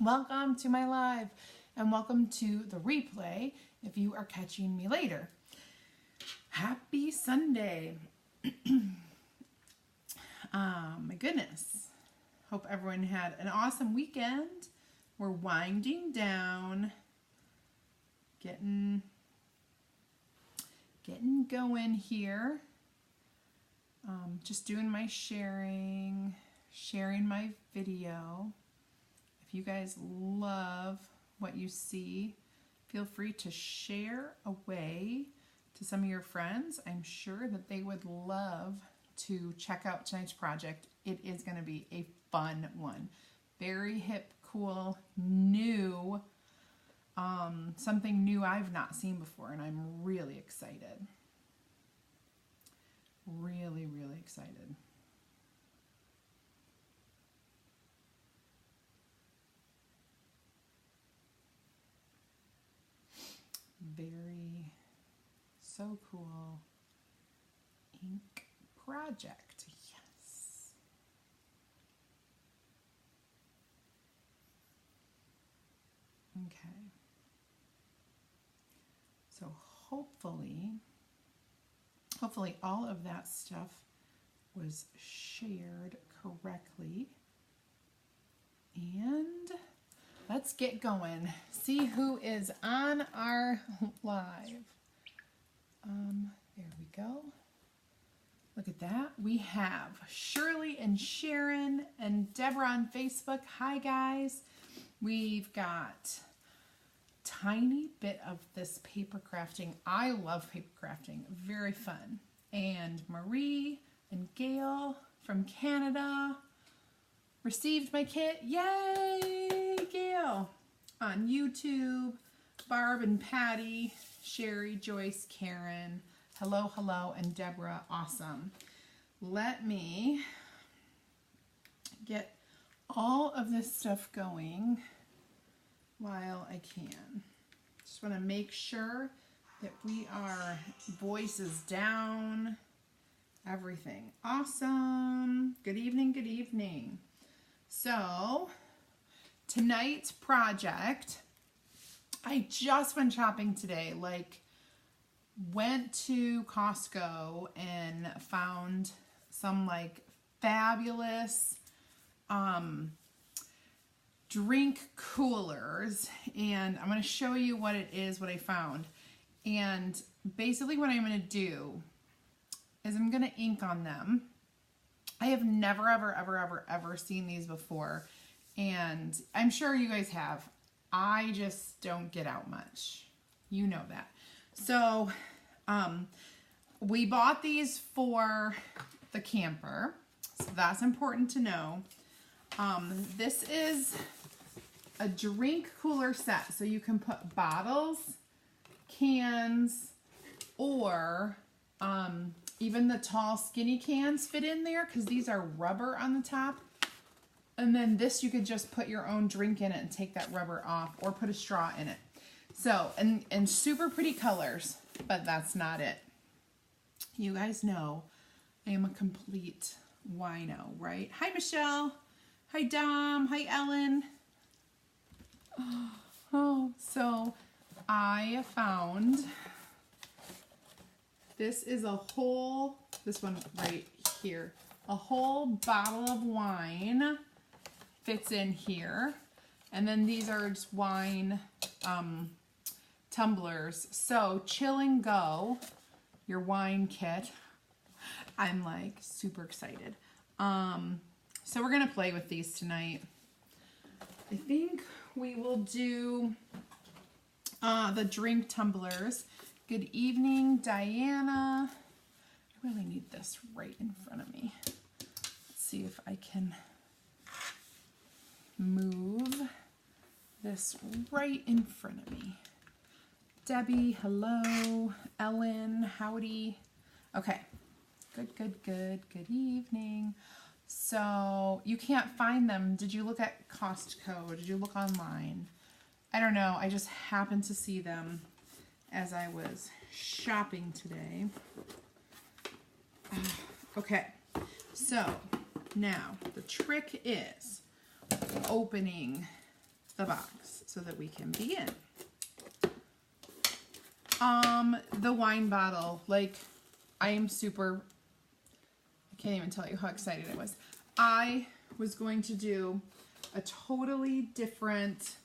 Welcome to my live and welcome to the replay if you are catching me later. Happy Sunday. My goodness. Hope everyone had an awesome weekend. We're winding down, getting going here. Just doing my sharing my video. If you guys love what you see, feel free to share away to some of your friends. I'm sure that they would love to check out tonight's project. It is going to be a fun one. Very hip, cool, new, something new I've not seen before, and I'm really excited. Really, really excited. Very, so cool. Ink project, yes. Okay. So hopefully all of that stuff was shared correctly. And let's get going. See who is on our live. There we go. Look at that. We have Shirley and Sharon and Deborah on Facebook. Hi guys. We've got tiny bit of this paper crafting. I love paper crafting. Very fun. And Marie and Gail from Canada received my kit. Yay, Gail! On YouTube, Barb and Patty, Sherry, Joyce, Karen, hello, and Deborah, awesome. Let me get all of this stuff going while I can. Just want to make sure that we are voices down, everything. Awesome. Good evening, good evening. So, tonight's project, I just went shopping today, went to Costco and found some fabulous drink coolers, and I'm going to show you what it is, what I found. And basically what I'm going to do is I'm going to ink on them. I have never, ever seen these before, and I'm sure you guys have. I just don't get out much. You know that. So, we bought these for the camper, so that's important to know. This is a drink cooler set, so you can put bottles, cans, or even the tall skinny cans fit in there because these are rubber on the top. And then this, you could just put your own drink in it and take that rubber off, or put a straw in it. So, and super pretty colors, but that's not it. You guys know I am a complete wino, right? Hi, Michelle. Hi, Dom. Hi, Ellen. Oh, so I found, this is a whole, this one right here, a whole bottle of wine fits in here. And then these are just wine tumblers. So Chill and Go, your wine kit. I'm super excited. So we're going to play with these tonight. I think we will do the drink tumblers. Good evening, Diana. I really need this right in front of me. Let's see if I can move this right in front of me. Debbie, hello. Ellen, howdy. Okay, good evening. So you can't find them. Did you look at Costco? Did you look online? I don't know. I just happened to see them as I was shopping today. Okay, so now the trick is opening the box so that we can begin. The wine bottle, like I can't even tell you how excited I was. I was going to do a totally different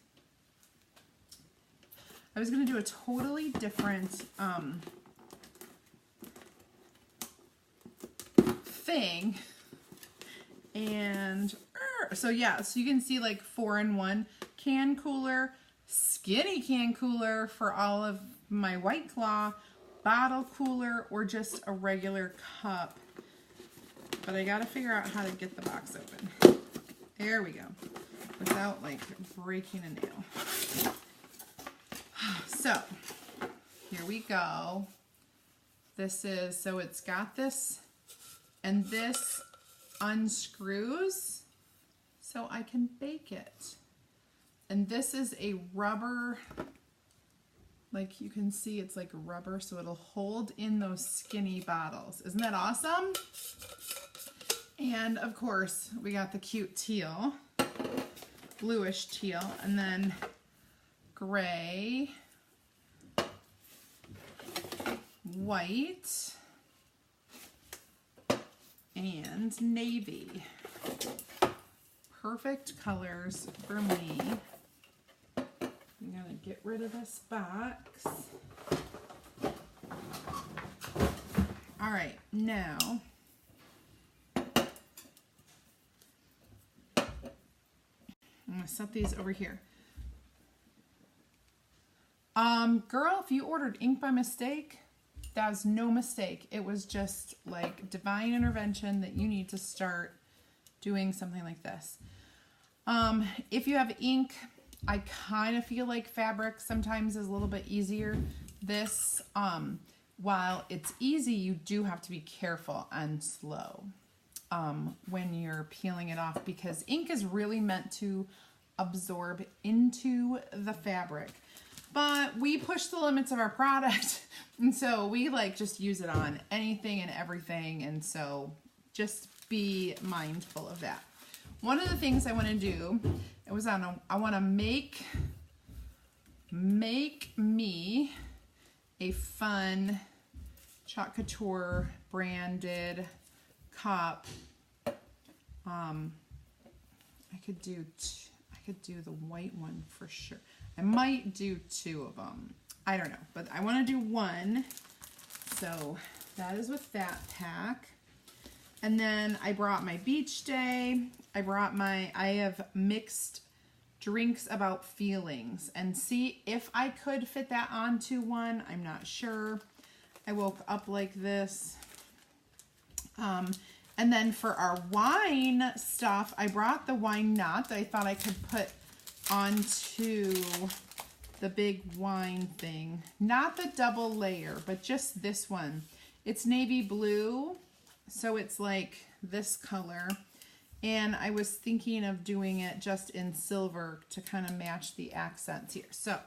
thing. And so yeah, so you can see like 4-in-1 can cooler, skinny can cooler for all of my White Claw, bottle cooler, or just a regular cup. But I gotta figure out how to get the box open. There we go. Without like breaking a nail. So here we go. So it's got this, and this unscrews so I can bake it. And this is a rubber, like you can see it's like rubber, so it'll hold in those skinny bottles. Isn't that awesome? And of course we got the cute teal, bluish teal, and then gray, white, and navy. Perfect colors for me. I'm gonna get rid of this box. All right, now I'm gonna set these over here. Girl, if you ordered ink by mistake, that was no mistake. It was just like divine intervention that you need to start doing something like this. If you have ink, I kind of feel like fabric sometimes is a little bit easier. This, while it's easy, you do have to be careful and slow when you're peeling it off, because ink is really meant to absorb into the fabric. But we push the limits of our product, and so we like just use it on anything and everything, and so just be mindful of that. One of the things I want to do, I want to make me a fun Couture branded cup. I could do the white one for sure. I might do 2 of them. I don't know, but I want to do one. So that is with that pack. And then I brought my beach day. I have mixed drinks about feelings, and see if I could fit that onto one. I'm not sure. I woke up like this. And then for our wine stuff, I brought the wine knot that I thought I could put onto the big wine thing. Not the double layer, but just this one. It's navy blue, so it's like this color. And I was thinking of doing it just in silver to kind of match the accents here. So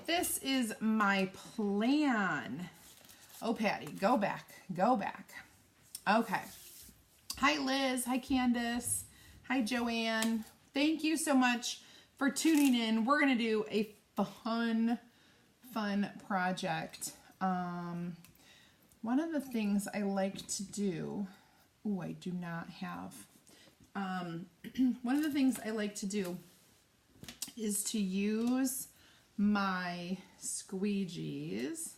this is my plan. Oh, Patty, go back, go back. Okay. Hi, Liz. Hi, Candace. Hi, Joanne. Thank you so much for tuning in. We're going to do a fun project. One of the things I like to do, I do not have. One of the things I like to do is to use my squeegees.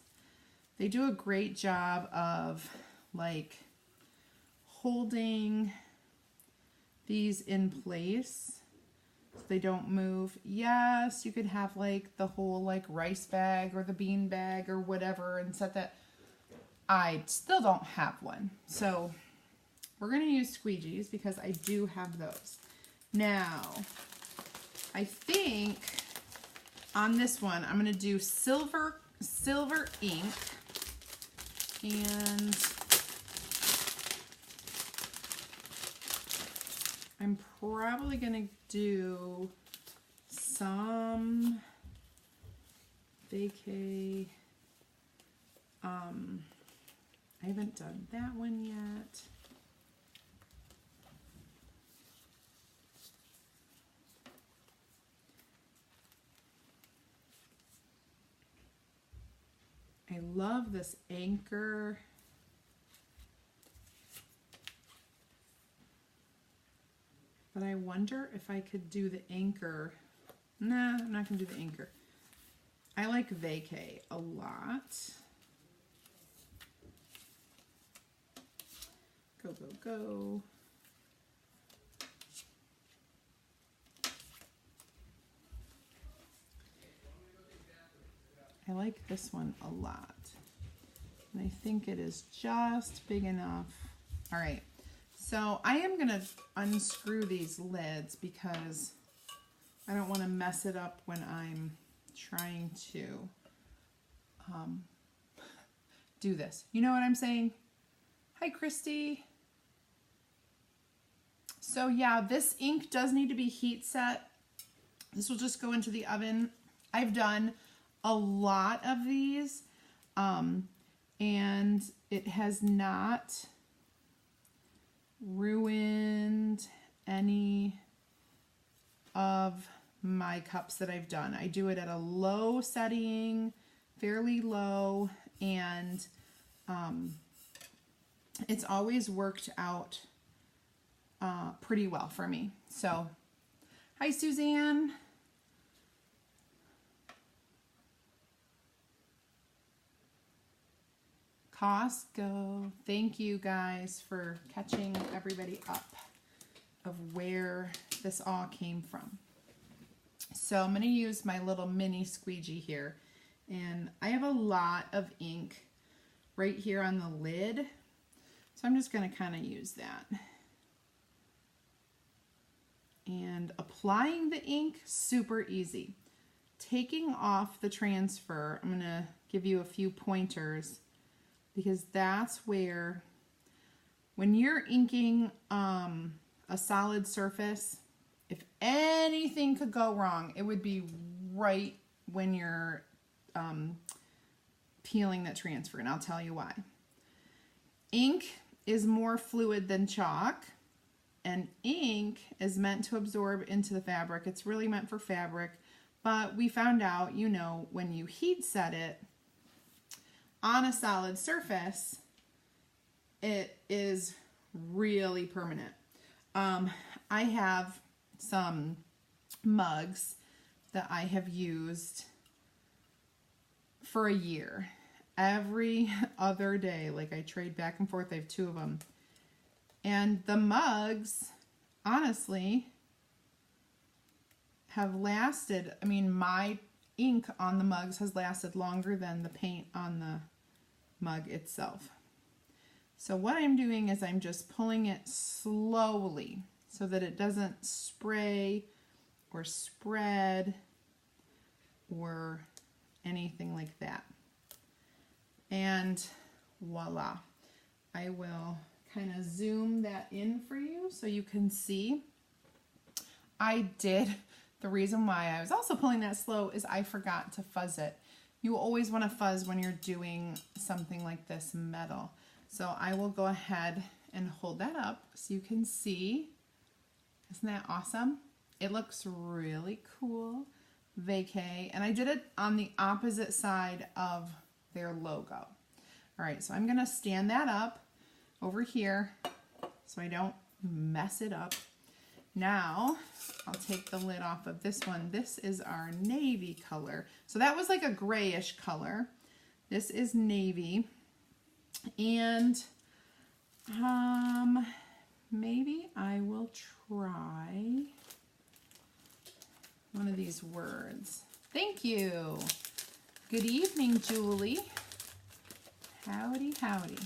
They do a great job of like holding these in place so they don't move. Yes, you could have like the whole like rice bag or the bean bag or whatever and set that. I still don't have one. So we're going to use squeegees because I do have those. Now, I think on this one, I'm going to do silver ink, and I'm probably going to do some vacay. I haven't done that one yet. love this anchor. But I wonder if I could do the anchor. Nah, I'm not going to do the anchor. I like vacay a lot. Go, go, go. I like this one a lot. And I think it is just big enough. All right. So I am going to unscrew these lids because I don't want to mess it up when I'm trying to do this. You know what I'm saying? Hi, Christy. So yeah, this ink does need to be heat set. This will just go into the oven. I've done a lot of these and it has not ruined any of my cups that I've done. I do it at a low setting, fairly low, and it's always worked out pretty well for me. So, hi Suzanne. Costco. Thank you guys for catching everybody up of where this all came from. So I'm going to use my little mini squeegee here, and I have a lot of ink right here on the lid, so I'm just going to kind of use that. And applying the ink, super easy. Taking off the transfer, I'm going to give you a few pointers, because that's where, when you're inking a solid surface, if anything could go wrong, it would be right when you're peeling that transfer, and I'll tell you why. Ink is more fluid than chalk, and ink is meant to absorb into the fabric. It's really meant for fabric, but we found out, you know, when you heat set it on a solid surface, it is really permanent. I have some mugs that I have used for a year. Every other day, like I trade back and forth. I have 2 of them. And the mugs, honestly, have lasted. I mean, my ink on the mugs has lasted longer than the paint on the mug itself. So what I'm doing is I'm just pulling it slowly so that it doesn't spray or spread or anything like that. And voila. I will kind of zoom that in for you so you can see. The reason why I was also pulling that slow is I forgot to fuzz it. You always want to fuzz when you're doing something like this metal. So I will go ahead and hold that up so you can see. Isn't that awesome? It looks really cool. Vacay. And I did it on the opposite side of their logo. All right, so I'm going to stand that up over here so I don't mess it up. Now, I'll take the lid off of this one. This is our navy color. So that was like a grayish color. This is navy. And maybe I will try one of these words. Thank you. Good evening, Julie. Howdy, howdy.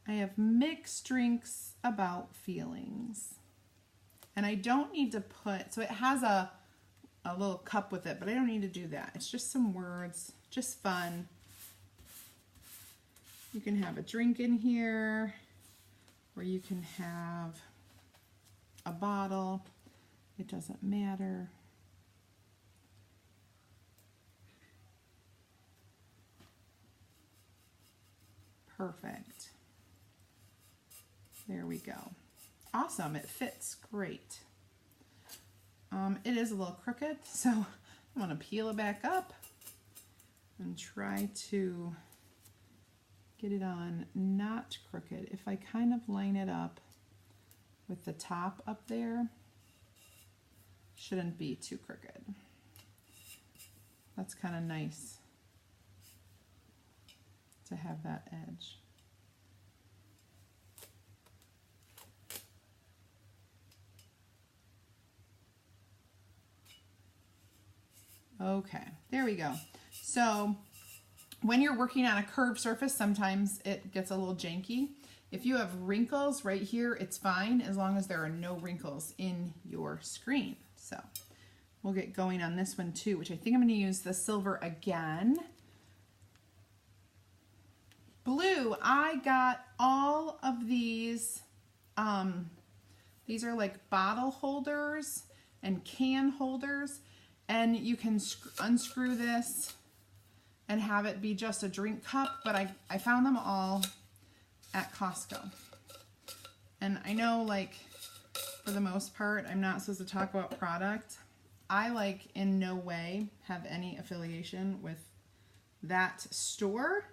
I have mixed drinks about feelings. And I don't need to put, so it has a little cup with it, but I don't need to do that. It's just some words, just fun. You can have a drink in here, or you can have a bottle. It doesn't matter. Perfect. There we go. Awesome. It fits great. It is a little crooked, so I'm I'm gonna peel it back up and try to get it on not crooked. If I kind of line it up with the top up there, shouldn't be too crooked. That's kind of nice to have that edge. Okay, there we go. So when you're working on a curved surface, sometimes it gets a little janky. If you have wrinkles right here, it's fine as long as there are no wrinkles in your screen. So we'll get going on this one too, which I think I'm going to use the silver again. Blue, I got all of these. These are like bottle holders and can holders, and you can unscrew this and have it be just a drink cup, but I found them all at Costco. And I know, like, for the most part, I'm not supposed to talk about product. I, like, in no way have any affiliation with that store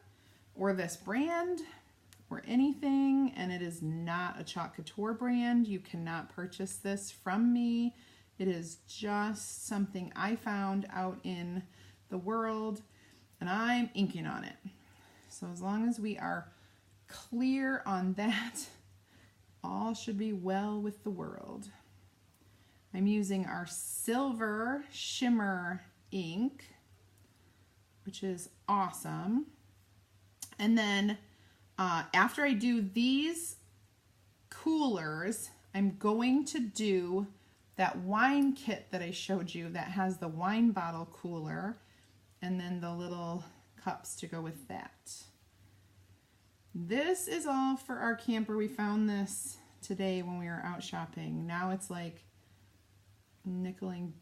or this brand or anything, and it is not a Chalk Couture brand. You cannot purchase this from me. It is just something I found out in the world, and I'm inking on it. So as long as we are clear on that, all should be well with the world. I'm using our silver shimmer ink, which is awesome. And then after I do these coolers, I'm going to do that wine kit that I showed you that has the wine bottle cooler and then the little cups to go with that. This is all for our camper. We found this today when we were out shopping. Now it's like nickel and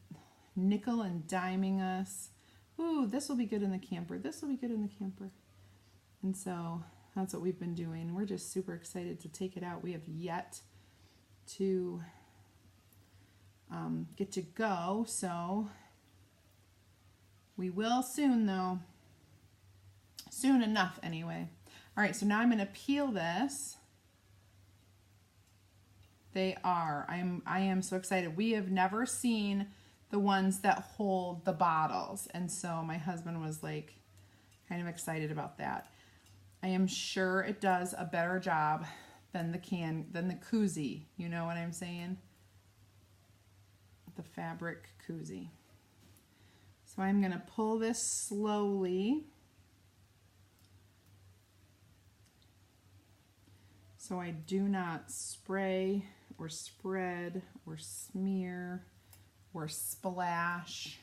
diming us. Ooh, this will be good in the camper. This will be good in the camper. And so that's what we've been doing. We're just super excited to take it out. We have yet to get to go, so we will soon, though. Soon enough, anyway. All right, so now I'm going to peel this. They are. I am so excited. We have never seen the ones that hold the bottles, and so my husband was like kind of excited about that. I am sure it does a better job than the koozie. You know what I'm saying? The fabric koozie. So I'm going to pull this slowly so I do not spray or spread or smear or splash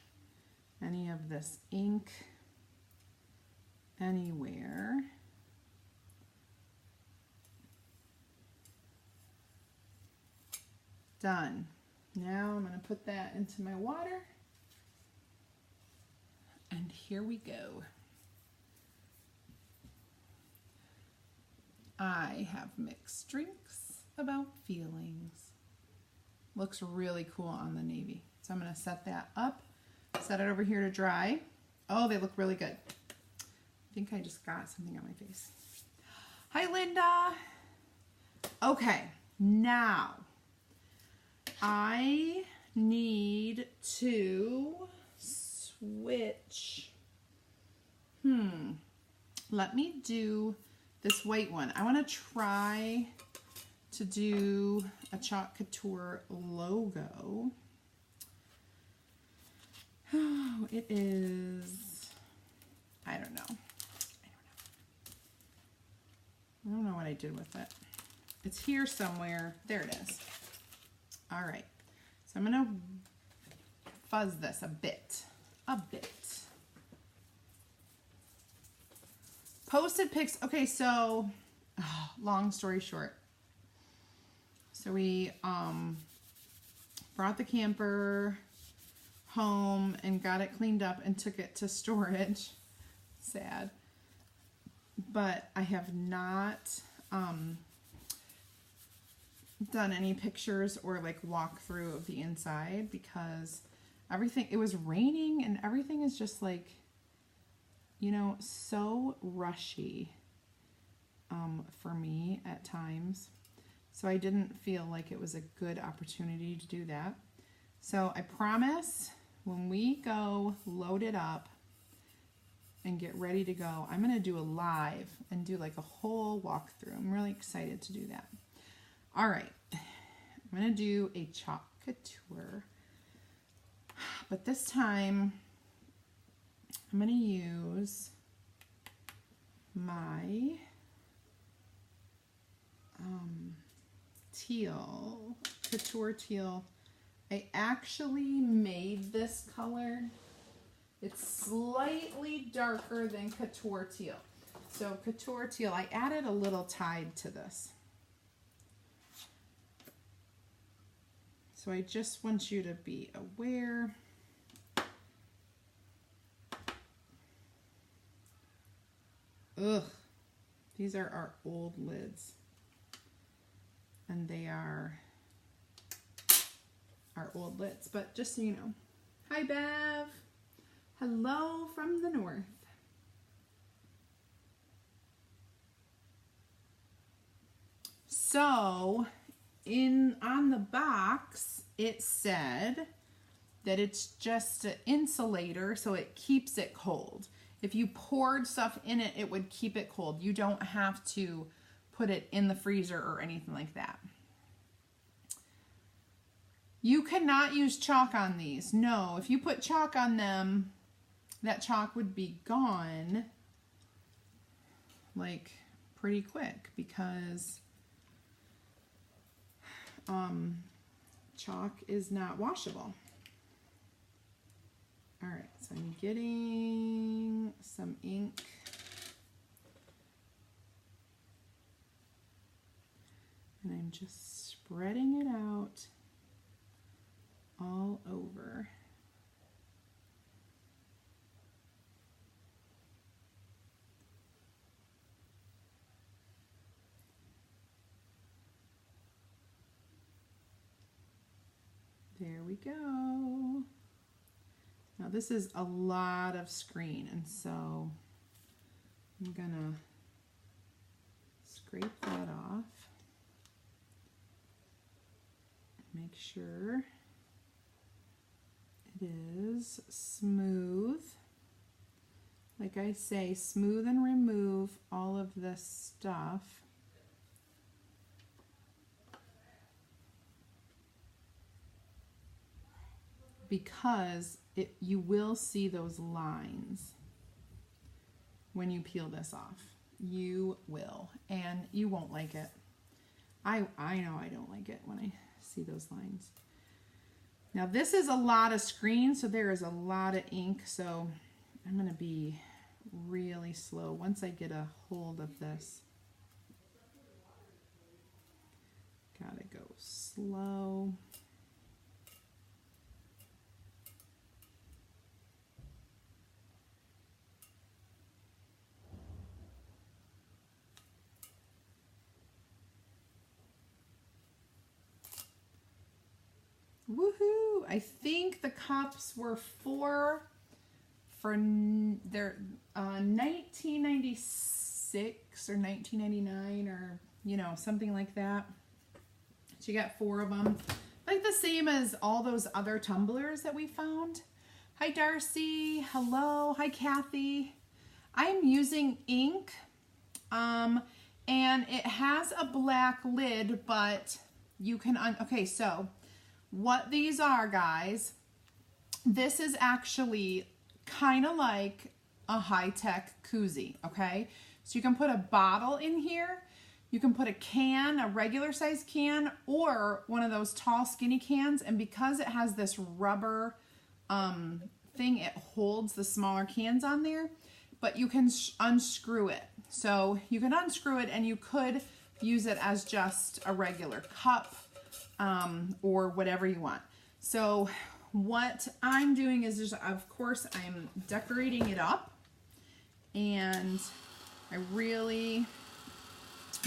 any of this ink anywhere. Done. Now I'm going to put that into my water. And here we go. I have mixed drinks about feelings. Looks really cool on the navy. So I'm going to set that up, set it over here to dry. Oh, they look really good. I think I just got something on my face. Hi, Linda. Okay, now I need to switch. Let me do this white one. I want to try to do a Chalk Couture logo. Oh, it is, I don't know. I don't know what I did with it. It's here somewhere. There it is. All right. So I'm going to fuzz this a bit. Posted pics. Okay, so long story short. So we brought the camper home and got it cleaned up and took it to storage. Sad. But I have not done any pictures or like walkthrough of the inside because everything, it was raining and everything is just like, you know, so rushy for me at times. So I didn't feel like it was a good opportunity to do that. So I promise when we go load it up and get ready to go, I'm going to do a live and do like a whole walkthrough. I'm really excited to do that. All right, I'm going to do a chalk couture, but this time I'm going to use my teal, Couture teal. I actually made this color. It's slightly darker than Couture teal. So Couture teal, I added a little tide to this. So I just want you to be aware. Ugh, these are our old lids. And they are our old lids, but just so you know. Hi Bev, hello from the north. So on the box it said that it's just an insulator, so it keeps it cold. If you poured stuff in it, it would keep it cold. You don't have to put it in the freezer or anything like that. You cannot use chalk on these. No, if you put chalk on them, that chalk would be gone like pretty quick because chalk is not washable. All right, so I'm getting some ink. And I'm just spreading it out all over. There we go. Now this is a lot of screen, and so I'm gonna scrape that off. Make sure it is smooth. Like I say, smooth and remove all of this stuff. Because you will see those lines when you peel this off. You will, and you won't like it. I know I don't like it when I see those lines. Now this is a lot of screen, so there is a lot of ink, so I'm going to be really slow once I get a hold of this. Gotta go slow. Woohoo! I think the cups were for their 1996 or 1999 or, you know, something like that. So you got 4 of them. Like the same as all those other tumblers that we found. Hi Darcy, hello, hi Kathy. I'm using ink and it has a black lid, but you can, okay, so what these are, guys, this is actually kind of like a high-tech koozie, okay? So you can put a bottle in here, you can put a can, a regular size can, or one of those tall skinny cans, and because it has this rubber thing, it holds the smaller cans on there, but you can unscrew it. So you can unscrew it and you could use it as just a regular cup or whatever you want. So what I'm doing is just, of course, I'm decorating it up, and I really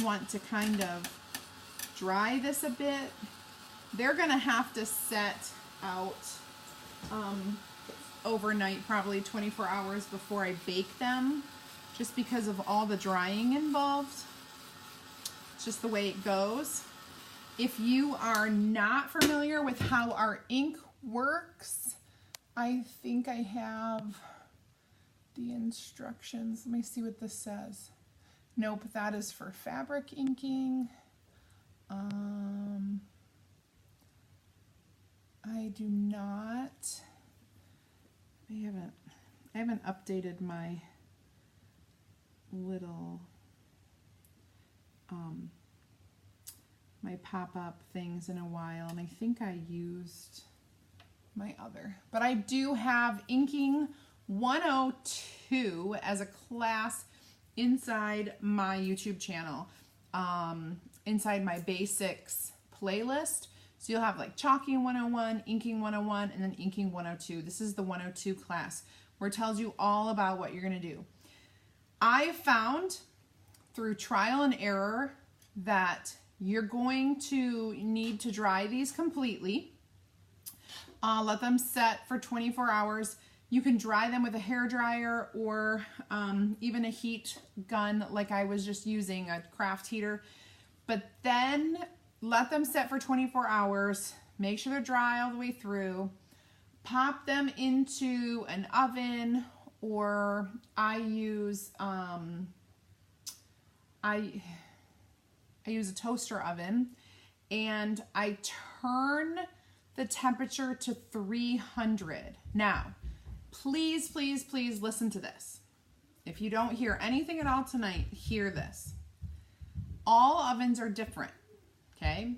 want to kind of dry this a bit. They're gonna have to set out overnight, probably 24 hours before I bake them, just because of all the drying involved. It's just the way it goes. If you are not familiar with how our ink works, I think I have the instructions. Let me see what this says. Nope, that is for fabric inking. I do not. I haven't updated my little my pop-up things in a while, and I think I used my other. But I do have Inking 102 as a class inside my YouTube channel, inside my basics playlist. So you'll have like Chalking 101, Inking 101, and then Inking 102. This is the 102 class where it tells you all about what you're going to do. I found through trial and error that you're going to need to dry these completely. Let them set for 24 hours. You can dry them with a hair dryer or even a heat gun like I was just using, a craft heater. But then let them set for 24 hours. Make sure they're dry all the way through. Pop them into an oven, or I use I use a toaster oven, and I turn the temperature to 300. Now, please, please, please listen to this. If you don't hear anything at all tonight, hear this. All ovens are different, okay?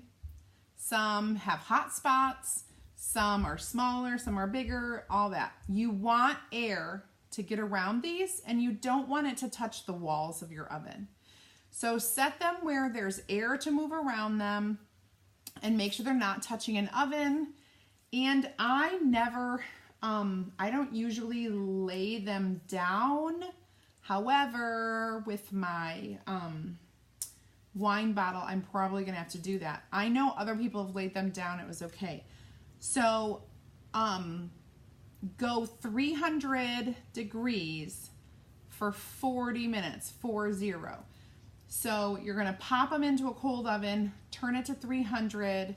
Some have hot spots, some are smaller, some are bigger, all that. You want air to get around these, and you don't want it to touch the walls of your oven. So set them where there's air to move around them, and make sure they're not touching an oven. And I never, I don't usually lay them down. However, with my wine bottle, I'm probably gonna have to do that. I know other people have laid them down, it was okay. So go 300 degrees for 40 minutes, 40. So you're gonna pop them into a cold oven, turn it to 300,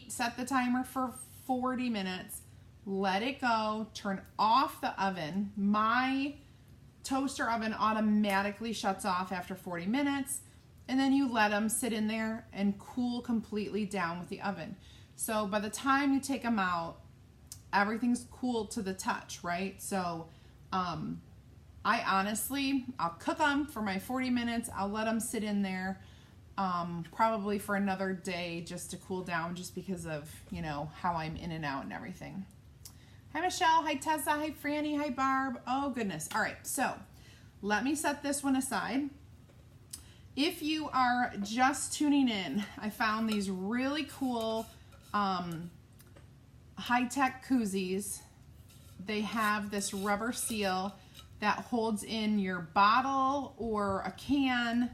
set the timer for 40 minutes, let it go, turn off the oven. My toaster oven automatically shuts off after 40 minutes, and then you let them sit in there and cool completely down with the oven. So by the time you take them out, everything's cool to the touch, right? So I honestly, I'll cook them for my 40 minutes. I'll let them sit in there probably for another day just to cool down, just because of, you know, how I'm in and out and everything. Hi, Michelle. Hi, Tessa. Hi, Franny. Hi, Barb. Oh, goodness. All right, so let me set this one aside. If you are just tuning in, I found these really cool high-tech koozies. They have this rubber seal that holds in your bottle or a can,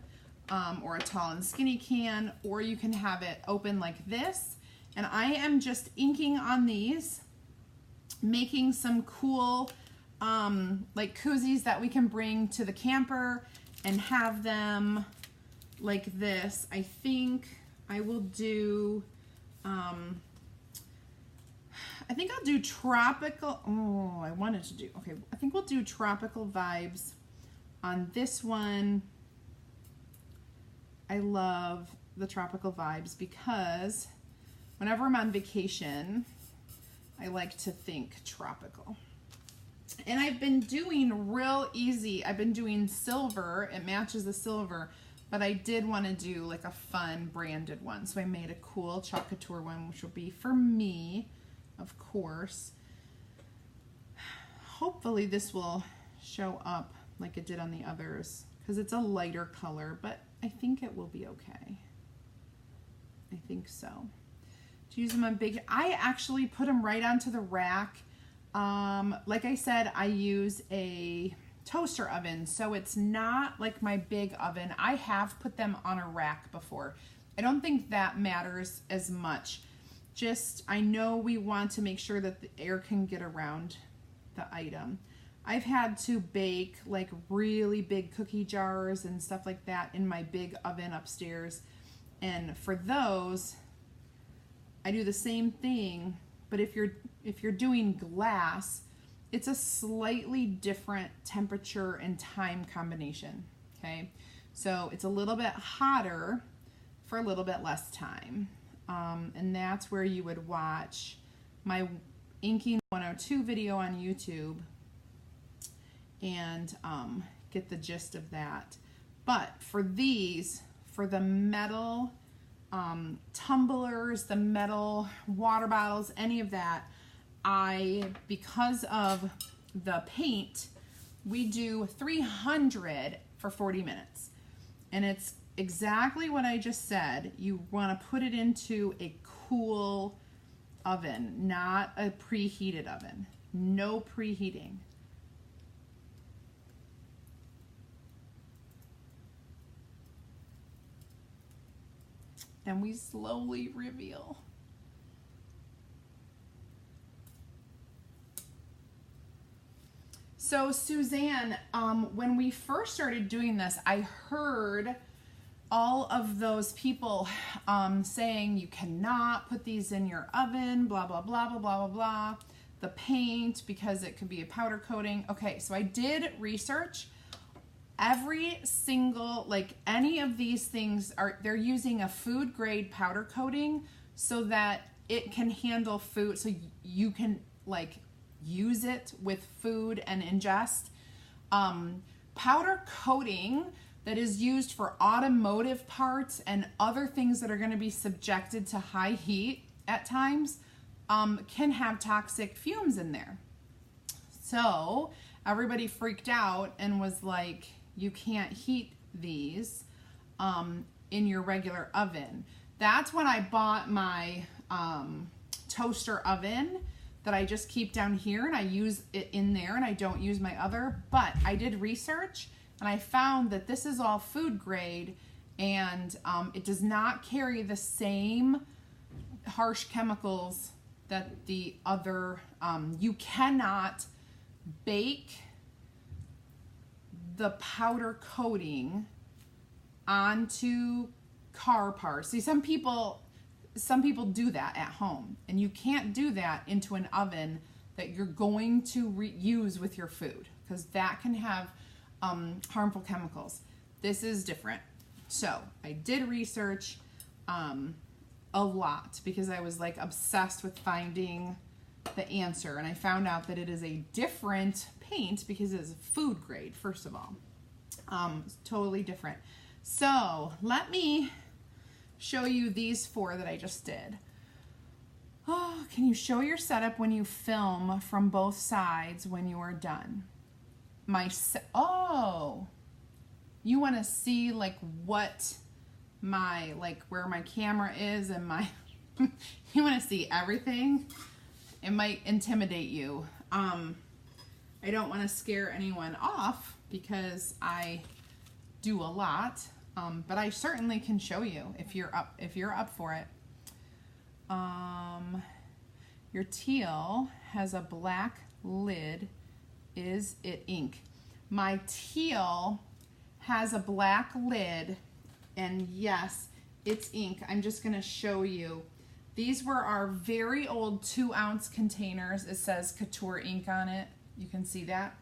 or a tall and skinny can, or you can have it open like this. And I am just inking on these, making some cool like koozies that we can bring to the camper and have them like this. I think I will do I think I'll do tropical. Oh, I wanted to do, okay, I think we'll do tropical vibes on this one. I love the tropical vibes because whenever I'm on vacation, I like to think tropical. And I've been doing real easy. I've been doing silver. It matches the silver, but I did want to do like a fun branded one. So I made a cool Couture one, which will be for me, of course. Hopefully this will show up like it did on the others, because it's a lighter color, but I think it will be okay. I think so. To use them on big, I actually put them right onto the rack. Like I said, I use a toaster oven, so it's not like my big oven. I have put them on a rack before. I don't think that matters as much. just, I know we want to make sure that the air can get around the item. I've had to bake like really big cookie jars and stuff like that in my big oven upstairs. And for those, I do the same thing, but if you're doing glass, it's a slightly different temperature and time combination, okay? So it's a little bit hotter for a little bit less time. And that's where you would watch my Inking 102 video on YouTube and get the gist of that. But for these, for the metal tumblers, the metal water bottles, any of that, because of the paint, we do 300 for 40 minutes. And it's exactly what I just said. You want to put it into a cool oven, not a preheated oven. No preheating. And we slowly reveal. So Suzanne, when we first started doing this, I heard all of those people saying you cannot put these in your oven, blah, blah, blah, blah, blah, blah, blah. The paint, because it could be a powder coating. Okay, so I did research. Every single, like any of these things they're using a food grade powder coating so that it can handle food, so you can like use it with food and ingest. Powder coating that is used for automotive parts and other things that are going to be subjected to high heat at times can have toxic fumes in there. So everybody freaked out and was like, you can't heat these in your regular oven. That's when I bought my toaster oven that I just keep down here, and I use it in there and I don't use my other. But I did research and I found that this is all food grade, and it does not carry the same harsh chemicals that the other, you cannot bake the powder coating onto car parts. See, some people do that at home, and you can't do that into an oven that you're going to use with your food, because that can have harmful chemicals. This is different. So I did research a lot because I was like obsessed with finding the answer, and I found out that it is a different paint because it is food grade, first of all. It's totally different. So let me show you these four that I just did. Oh, can you show your setup when you film from both sides when you are done? Oh, you want to see like what my, like where my camera is and my, you want to see everything? It might intimidate you. I don't want to scare anyone off because I do a lot, but I certainly can show you if you're up for it. Your teal has a black lid. Is it ink? My teal has a black lid, and yes, it's ink. I'm just going to show you. These were our very old 2-ounce containers. It says Couture ink on it. You can see that.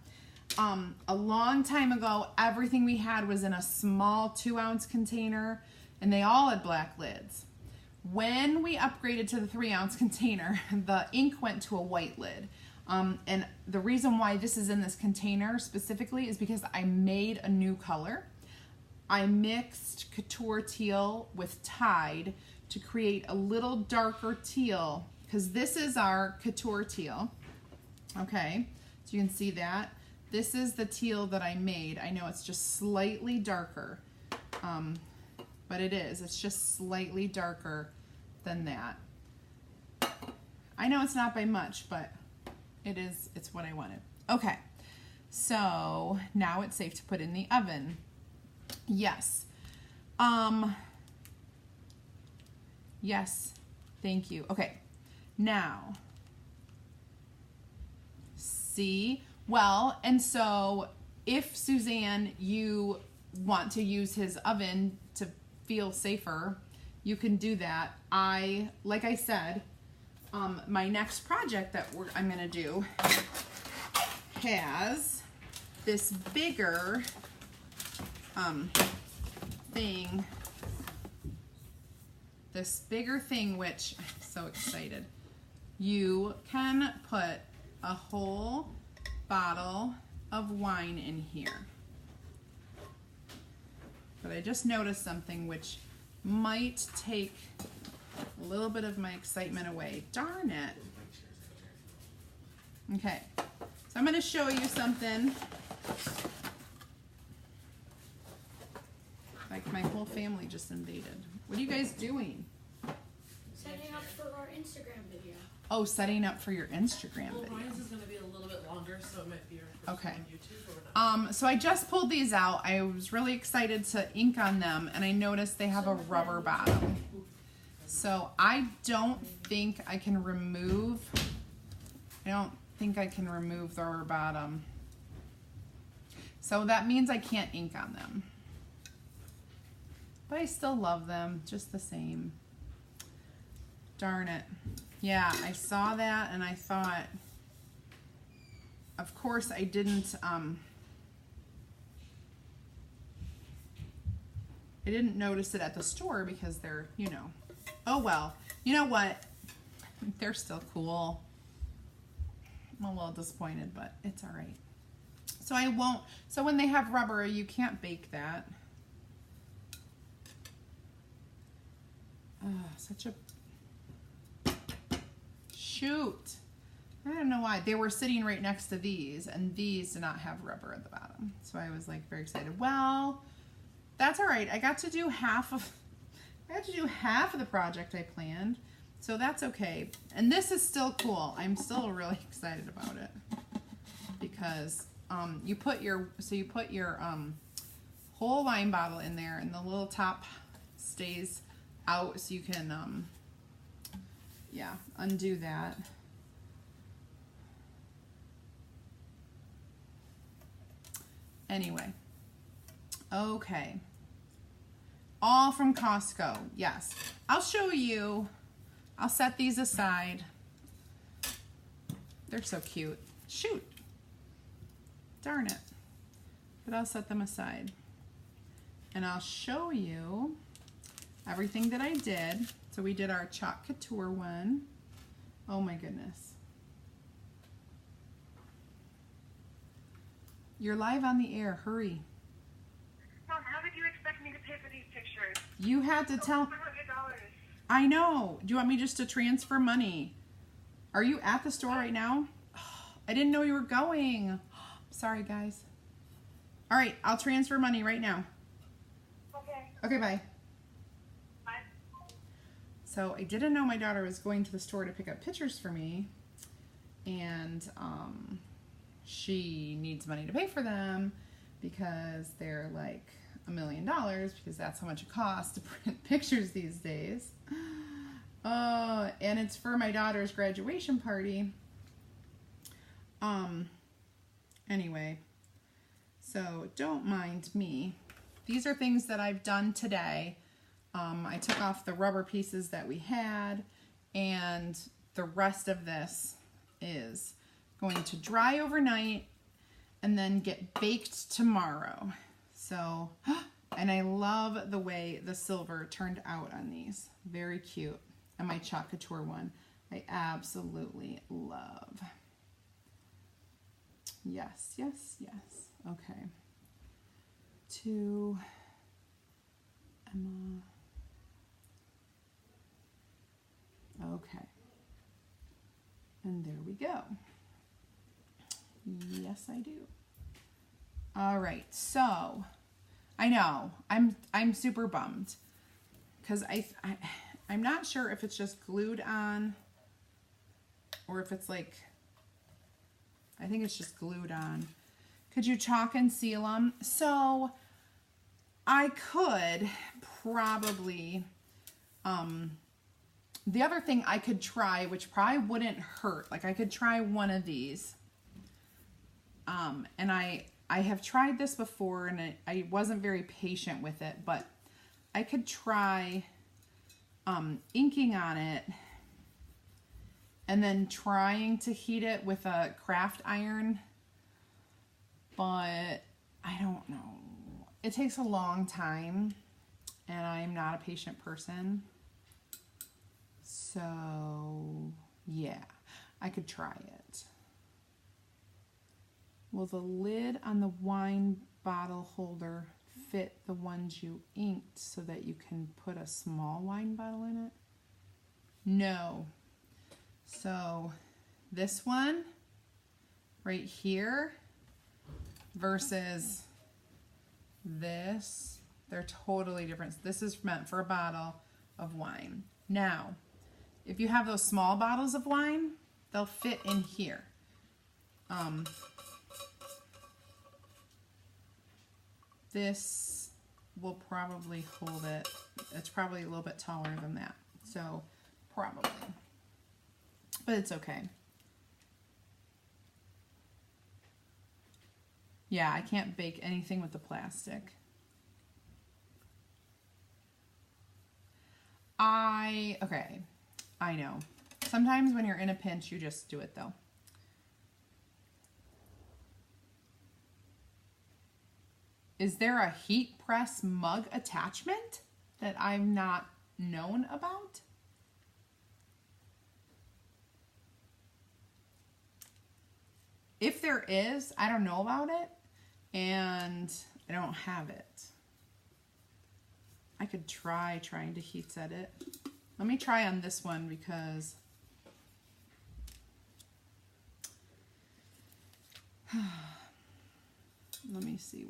A long time ago, everything we had was in a small 2-ounce container, and they all had black lids. When we upgraded to the 3-ounce container, the ink went to a white lid. And the reason why this is in this container specifically is because I made a new color. I mixed Couture teal with Tide to create a little darker teal, because this is our Couture teal. Okay, so you can see that. This is the teal that I made. I know it's just slightly darker, but it is. It's just slightly darker than that. I know it's not by much, but it is. It's what I wanted. Okay, so now it's safe to put in the oven. Yes. Yes, thank you. Okay, Now, see? Well, and so if Suzanne, you want to use his oven to feel safer, you can do that. Like I said, my next project that I'm gonna do has this bigger thing. Which I'm so excited. You can put a whole bottle of wine in here. But I just noticed something which might take a little bit of my excitement away. Darn it. Okay, so I'm going to show you something. Like my whole family just invaded. What are you guys doing? Setting up for our Instagram video. Oh, setting up for your Instagram video. Well, mine's is going to be a little bit longer, so it might be your first Okay. on YouTube or not. So I just pulled these out. I was really excited to ink on them, and I noticed they have a rubber bottom. So I don't think I can remove the rubber bottom. So that means I can't ink on them. But I still love them just the same. Darn it. Yeah, I saw that and I thought, of course I didn't notice it at the store because they're, you know, oh well. You know what? They're still cool. I'm a little disappointed, but it's all right. So I won't, so when they have rubber, you can't bake that. Such a, shoot. I don't know why. They were sitting right next to these, and these did not have rubber at the bottom. So I was like very excited. Well, that's all right. I got to do half of the project I planned. So that's okay. And this is still cool. I'm still really excited about it. Because you put your whole wine bottle in there, and the little top stays out, so you can undo that. Anyway, okay, all from Costco. Yes, I'll show you. I'll set these aside. They're so cute. Shoot, darn it. But I'll set them aside, and I'll show you everything that I did. So we did our Chalk Couture one. Oh my goodness. You're live on the air. Hurry. Mom, how did you expect me to pay for these pictures? You had to tell. $400. I know. Do you want me just to transfer money? Are you at the store right now? I didn't know you were going. Sorry, guys. All right, I'll transfer money right now. Okay. Okay, bye. Bye. So I didn't know my daughter was going to the store to pick up pictures for me, and she needs money to pay for them because they're like $1 million, because that's how much it costs to print pictures these days. And it's for my daughter's graduation party. Anyway, so don't mind me. These are things that I've done today. I took off the rubber pieces that we had, and the rest of this is going to dry overnight and then get baked tomorrow. So, and I love the way the silver turned out on these. Very cute. And my Chalk Couture one, I absolutely love. Yes, yes, yes. Okay. To Emma. Okay. And there we go. Yes, I do. All right. So, I know I'm super bummed because I'm not sure if it's just glued on or if it's like, I think it's just glued on. Could you chalk and seal them? So I could probably The other thing I could try, which probably wouldn't hurt, like I could try one of these. And I have tried this before and I wasn't very patient with it, but I could try inking on it and then trying to heat it with a craft iron, but I don't know. It takes a long time and I'm not a patient person. So yeah, I could try it. Will the lid on the wine bottle holder fit the ones you inked so that you can put a small wine bottle in it? No. So this one right here versus this, they're totally different. This is meant for a bottle of wine. Now, if you have those small bottles of wine, they'll fit in here. This will probably hold it. It's probably a little bit taller than that. So probably, but it's okay. Yeah, I can't bake anything with the plastic. Okay, I know. Sometimes when you're in a pinch, you just do it though. Is there a heat press mug attachment that I'm not known about? If there is, I don't know about it and I don't have it. I could try trying to heat set it. Let me try on this one because let me see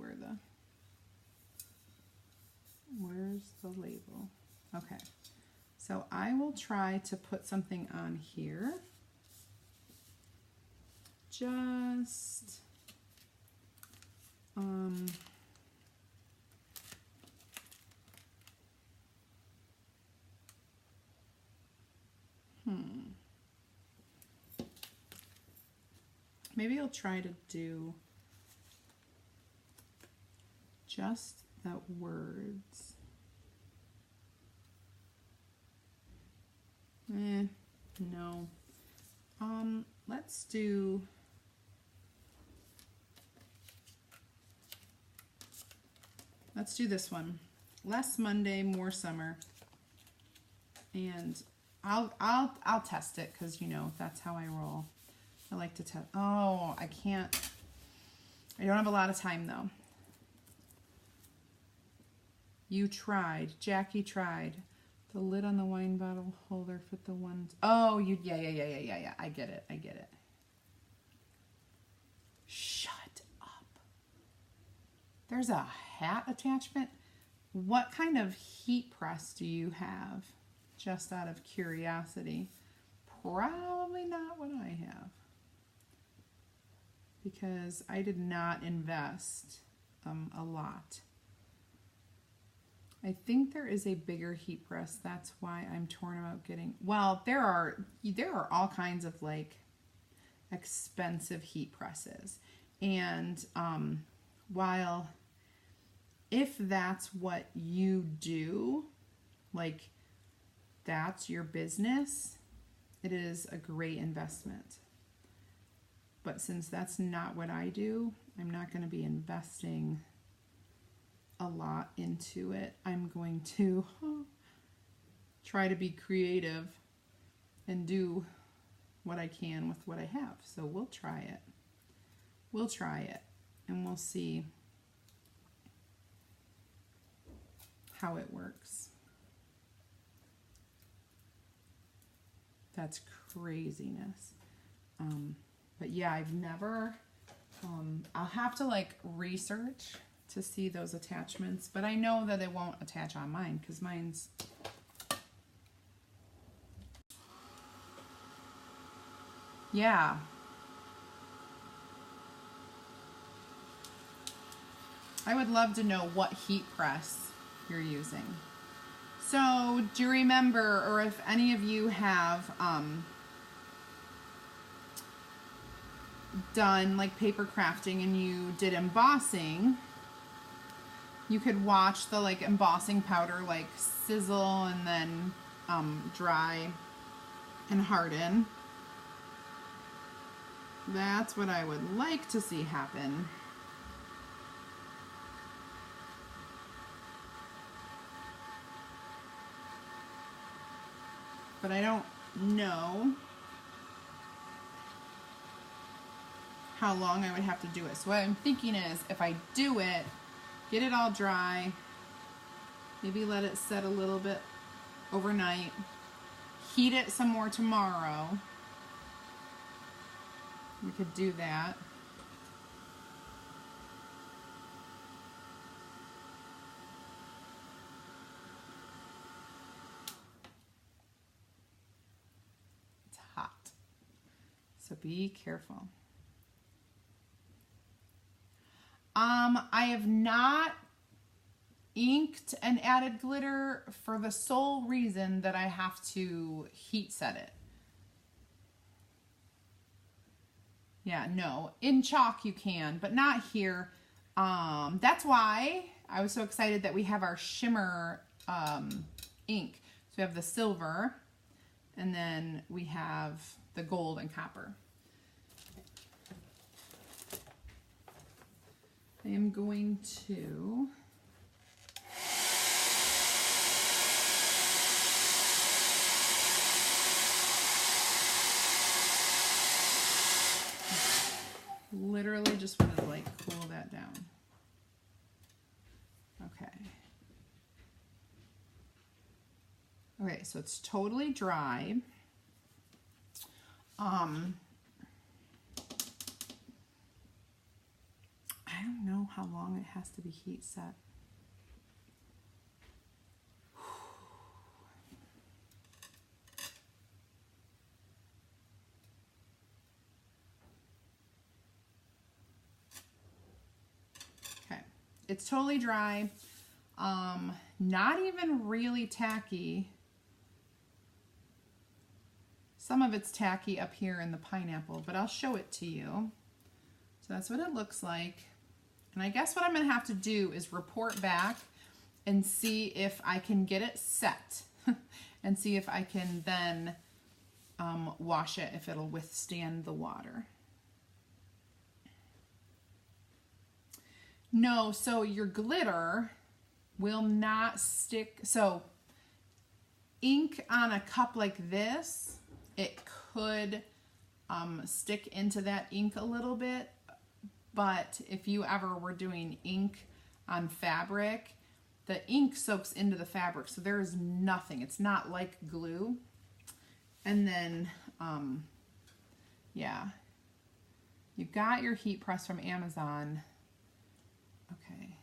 where's the label? Okay, so I will try to put something on here. Just maybe I'll try to do just the words. No. Let's do this one. Less Monday, more summer. And I'll test it because you know that's how I roll. I like to test. Oh, I can't. I don't have a lot of time though. You tried. Jackie tried. The lid on the wine bottle holder fit the ones. Oh, yeah. I get it. Shut up. There's a hat attachment. What kind of heat press do you have? Just out of curiosity. Probably not what I have. Because I did not invest a lot. I think there is a bigger heat press. That's why I'm torn about getting. Well, there are all kinds of like expensive heat presses, and while if that's what you do, like that's your business, it is a great investment. But since that's not what I do, I'm not going to be investing a lot into it. I'm going to try to be creative and do what I can with what I have. So we'll try it. And we'll see how it works. That's craziness. But yeah, I've never, I'll have to like research to see those attachments, but I know that it won't attach on mine because mine's yeah. I would love to know what heat press you're using. So do you remember, or if any of you have done like paper crafting and you did embossing, you could watch the like embossing powder like sizzle and then dry and harden. That's what I would like to see happen. But I don't know how long I would have to do it. So what I'm thinking is, if I do it, get it all dry, maybe let it set a little bit overnight, heat it some more tomorrow. We could do that. It's hot, so be careful. I have not inked and added glitter for the sole reason that I have to heat set it. Yeah, no, in chalk you can, but not here. That's why I was so excited that we have our shimmer ink. So we have the silver, and then we have the gold and copper. I am going to literally just want to like cool that down. Okay. Okay, so it's totally dry. I don't know how long it has to be heat set. Okay, it's totally dry. Not even really tacky. Some of it's tacky up here in the pineapple, but I'll show it to you. So that's what it looks like. And I guess what I'm gonna have to do is report back and see if I can get it set and see if I can then wash it, if it'll withstand the water. No, so your glitter will not stick. So ink on a cup like this, it could stick into that ink a little bit. But if you ever were doing ink on fabric, the ink soaks into the fabric, so there is nothing. It's not like glue. And then, yeah, you got your heat press from Amazon. Okay.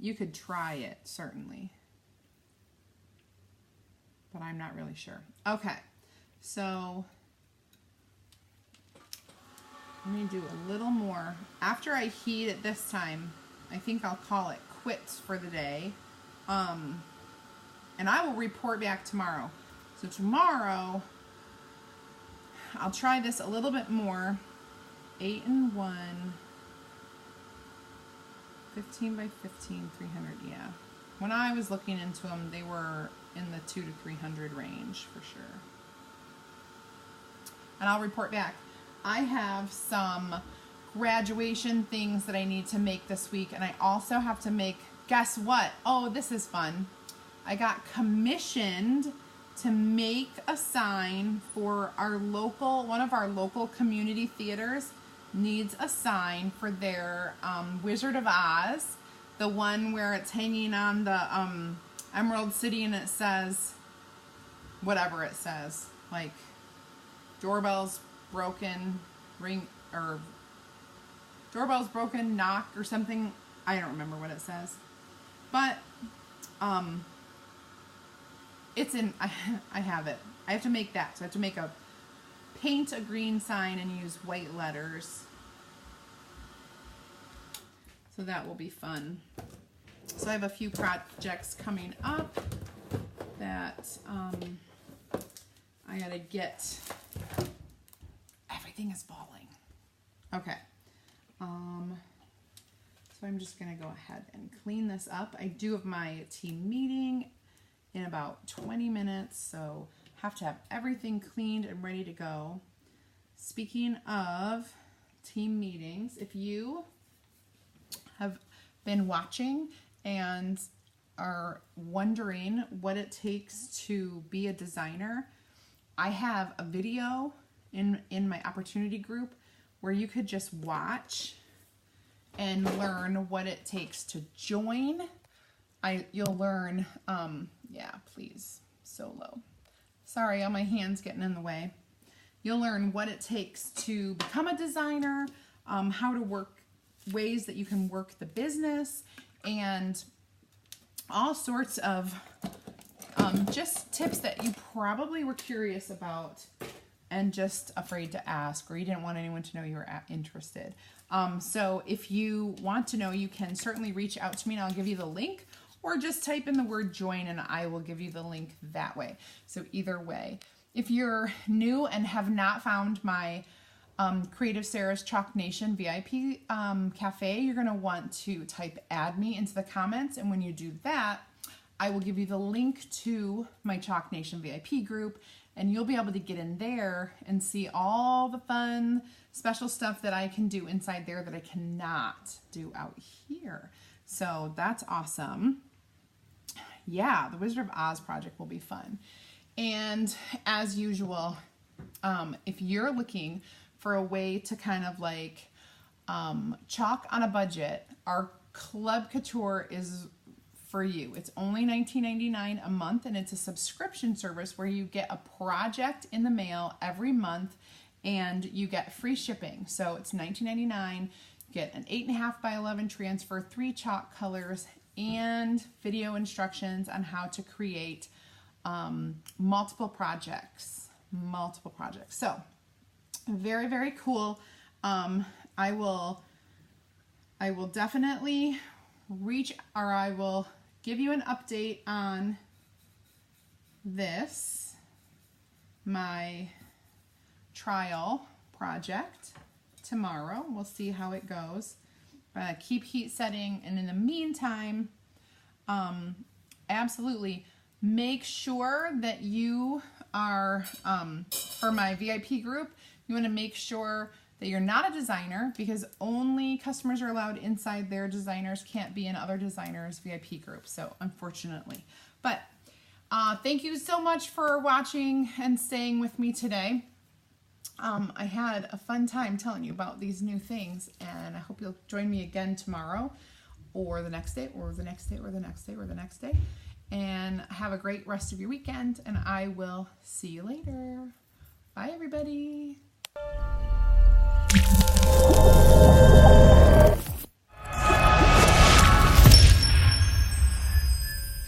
You could try it, certainly. But I'm not really sure. Okay. So let me do a little more. After I heat it this time, I think I'll call it quits for the day. And I will report back tomorrow. So tomorrow, I'll try this a little bit more. 8 and 1, 15 by 15, 300, yeah. When I was looking into them, they were in the 200 to 300 range for sure. And I'll report back. I have some graduation things that I need to make this week, and I also have to make, guess what? Oh, this is fun. I got commissioned to make a sign for our local, one of our local community theaters needs a sign for their Wizard of Oz, the one where it's hanging on the Emerald City and it says whatever it says, like doorbell's broken, ring, or doorbell's broken, knock, or something. I don't remember what it says, but it's in, I have it. I have to make that. So I have to paint a green sign and use white letters. So that will be fun. So I have a few projects coming up that I gotta get. Everything is falling. Okay. So I'm just gonna go ahead and clean this up. I do have my team meeting in about 20 minutes, so have to have everything cleaned and ready to go. Speaking of team meetings, if you have been watching and are wondering what it takes to be a designer, I have a video in my opportunity group where you could just watch and learn what it takes to join. You'll learn, yeah, please, so low. Sorry, all my hands getting in the way. You'll learn what it takes to become a designer, how to work, ways that you can work the business, and all sorts of just tips that you probably were curious about and just afraid to ask, or you didn't want anyone to know you were interested. So if you want to know, you can certainly reach out to me and I'll give you the link, or just type in the word join and I will give you the link that way. So either way, if you're new and have not found my Creative Sarah's Chalk Nation VIP cafe, you're gonna want to type add me into the comments, and when you do that, I will give you the link to my Chalk Nation VIP group, and you'll be able to get in there and see all the fun, special stuff that I can do inside there that I cannot do out here. So that's awesome. Yeah, the Wizard of Oz project will be fun. And as usual, if you're looking for a way to kind of like chalk on a budget, our Club Couture is for you. It's only $19.99 a month, and it's a subscription service where you get a project in the mail every month and you get free shipping. So it's $19.99. You get an 8.5 by 11 transfer, 3 chalk colors, and video instructions on how to create multiple projects. So very, very cool. I will definitely I will give you an update on this, my trial project tomorrow. We'll see how it goes. Keep heat setting, and in the meantime, absolutely make sure that you are, for my VIP group, you want to make sure that you're not a designer, because only customers are allowed inside there. Designers can't be in other designers' VIP groups, so unfortunately. But thank you so much for watching and staying with me today. I had a fun time telling you about these new things, and I hope you'll join me again tomorrow, or the next day, or the next day, or the next day, or the next day. And have a great rest of your weekend, and I will see you later. Bye, everybody.